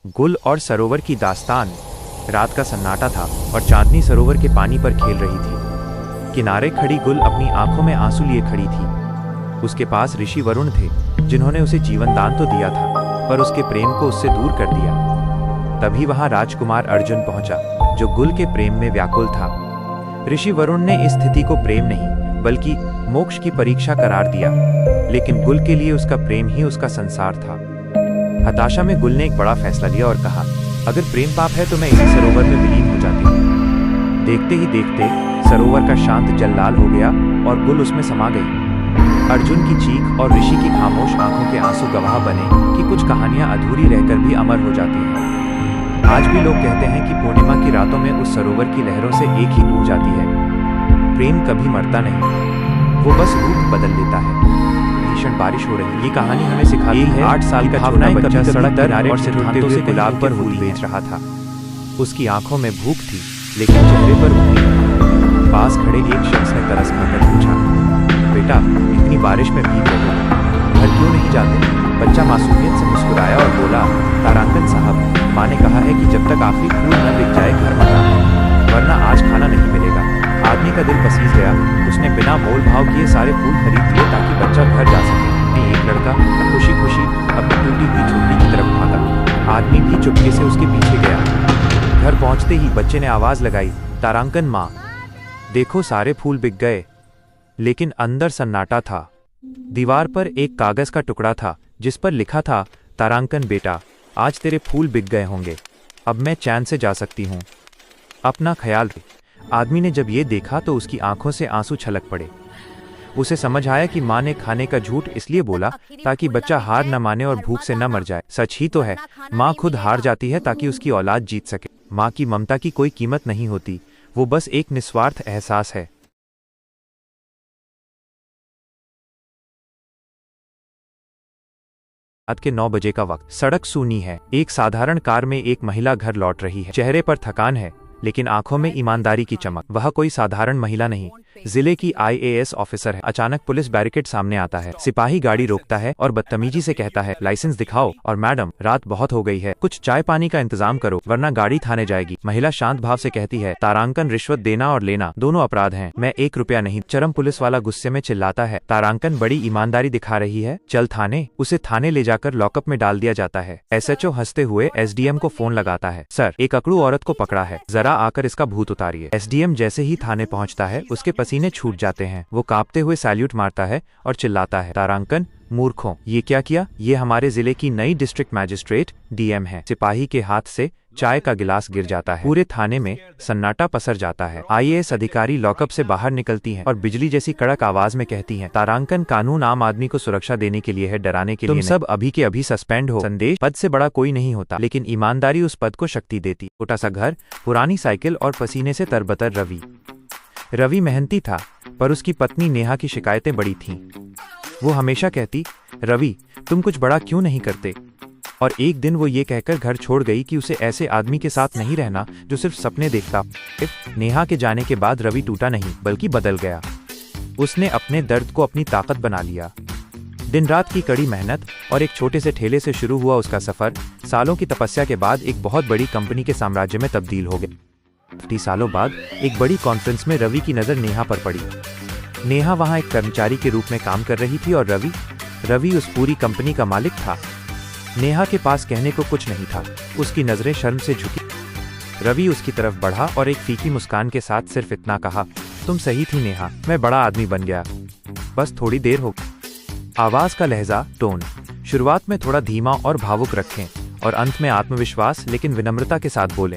गुल और सरोवर की दास्तान। रात का सन्नाटा था और चांदनी सरोवर के पानी पर खेल रही थी। किनारे खड़ी गुल अपनी आंखों में आंसू लिए खड़ी थी। उसके पास ऋषि वरुण थे, जिन्होंने उसे जीवन दान तो दिया था, पर उसके प्रेम को उससे दूर कर दिया। तभी वहां राजकुमार अर्जुन पहुंचा, जो गुल के प्रेम में व्याकुल था। ऋषि वरुण ने इस स्थिति को प्रेम नहीं, बल्कि मोक्ष की परीक्षा करार दिया, लेकिन गुल के लिए उसका प्रेम ही उसका संसार था। हताशा में गुल ने एक बड़ा फैसला लिया और कहा, अगर प्रेम पाप है तो मैं इसी सरोवर में विलीन हो जाती हूँ। देखते ही देखते सरोवर का शांत जल लाल हो गया और गुल उसमें समा गई। अर्जुन की चीख और ऋषि की खामोश आंखों के आंसू गवाह बने कि कुछ कहानियां अधूरी रहकर भी अमर हो जाती हैं। आज भी लोग कहते हैं कि पूर्णिमा की रातों में उस सरोवर की लहरों से एक ही गूंज आती है, प्रेम कभी मरता नहीं, वो बस रूप बदल लेता है। भीषण बारिश हो रही। ये कहानी हमें सिखाती है 8 साल का छोटा बच्चा सड़क किनारे और सिद्धांतों से गुलाब पर फूल बेच रहा था। उसकी आंखों में भूख थी, लेकिन चेहरे पर उम्मीद। पास खड़े एक शख्स ने तरस खाकर पूछा, बेटा इतनी बारिश में भीग रहे हो, घर क्यों नहीं जाते? बच्चा मासूमियत से मुस्कुराया और बोला, तारांकन साहब, माँ ने कहा है कि जब तक आखिरी फूल न बिक जाए घर मत आना, वरना आज खाना नहीं मिलेगा। आदमी का दिल पसीज गया। उसने बिना मोल भाव किए सारे फूल खरीद लिए ताकि बच्चा घर जा सके। एक लड़का खुशी खुशी अपनी टूटी हुई झोपड़ी की तरफ भागा। आदमी भी चुपके से उसके पीछे गया। घर पहुंचते ही बच्चे ने आवाज लगाई, तारांकन माँ, देखो सारे फूल बिक गए। लेकिन अंदर सन्नाटा था। दीवार पर एक कागज का टुकड़ा था, जिस पर लिखा था, तारांकन बेटा, आज तेरे फूल बिक गए होंगे, अब मैं चैन से जा सकती हूँ, अपना ख्याल रख। आदमी ने जब ये देखा तो उसकी आंखों से आंसू छलक पड़े। उसे समझ आया कि माँ ने खाने का झूठ इसलिए बोला ताकि बच्चा हार न माने और भूख से न मर जाए। सच ही तो है, माँ खुद हार जाती है ताकि उसकी औलाद जीत सके। माँ की ममता की कोई कीमत नहीं होती, वो बस एक निस्वार्थ एहसास है। रात के 9 बजे का वक्त। सड़क सूनी है। एक साधारण कार में एक महिला घर लौट रही है। चेहरे पर थकान है, लेकिन आंखों में ईमानदारी की चमक। वह कोई साधारण महिला नहीं, जिले की IAS ऑफिसर है। अचानक पुलिस बैरिकेड सामने आता है। सिपाही गाड़ी रोकता है और बदतमीजी से कहता है, लाइसेंस दिखाओ, और मैडम रात बहुत हो गई है, कुछ चाय पानी का इंतजाम करो, वरना गाड़ी थाने जाएगी। महिला शांत भाव से कहती है, तारांकन, रिश्वत देना और लेना दोनों अपराध हैं, मैं 1 रुपया नहीं। चरम पुलिस वाला गुस्से में चिल्लाता है, तारांकन बड़ी ईमानदारी दिखा रही है, चल थाने। उसे थाने ले जाकर लॉकअप में डाल दिया जाता है। SHO हंसते हुए SDM को फोन लगाता है, सर एक अकड़ू औरत को पकड़ा है, जरा आकर इसका भूत उतारिए। SDM जैसे ही थाने पहुंचता है, उसके पसीने छूट जाते हैं। वो कांपते हुए सैल्यूट मारता है और चिल्लाता है, तारांकन मूर्खों, ये क्या किया? ये हमारे जिले की नई डिस्ट्रिक्ट मैजिस्ट्रेट DM है। सिपाही के हाथ से चाय का गिलास गिर जाता है। पूरे थाने में सन्नाटा पसर जाता है। IAS अधिकारी लॉकअप से बाहर निकलती हैं और बिजली जैसी कड़क आवाज में कहती हैं, तारांकन, कानून आम आदमी को सुरक्षा देने के लिए है, डराने के लिए नहीं। तुम सब अभी के अभी सस्पेंड हो। संदेश, पद से बड़ा कोई नहीं होता, लेकिन ईमानदारी उस पद को शक्ति देती। छोटा सा घर, पुरानी साइकिल और पसीने से तरबतर रवि। रवि मेहनती था, पर उसकी पत्नी नेहा की शिकायतें बड़ी थीं। वो हमेशा कहती, रवि तुम कुछ बड़ा क्यों नहीं करते? और एक दिन वो ये कहकर घर छोड़ गई कि उसे ऐसे आदमी के साथ नहीं रहना जो सिर्फ सपने देखता। नेहा के जाने के बाद रवि टूटा नहीं, बल्कि बदल गया। उसने अपने दर्द को अपनी ताकत बना लिया। दिन रात की कड़ी मेहनत और एक छोटे से ठेले से शुरू हुआ उसका सफर सालों की तपस्या के बाद एक बहुत बड़ी कंपनी के साम्राज्य में तब्दील हो गया। 50 सालों बाद एक बड़ी कॉन्फ्रेंस में रवि की नजर नेहा पर पड़ी। नेहा वहां एक कर्मचारी के रूप में काम कर रही थी और रवि उस पूरी कंपनी का मालिक था। नेहा के पास कहने को कुछ नहीं था। उसकी नजरें शर्म से झुकी। रवि उसकी तरफ बढ़ा और एक फीकी मुस्कान के साथ सिर्फ इतना कहा, तुम सही थी नेहा, मैं बड़ा आदमी बन गया, बस थोड़ी देर हो। आवाज का लहजा, टोन शुरुआत में थोड़ा धीमा और भावुक रखें और अंत में आत्मविश्वास लेकिन विनम्रता के साथ बोलें।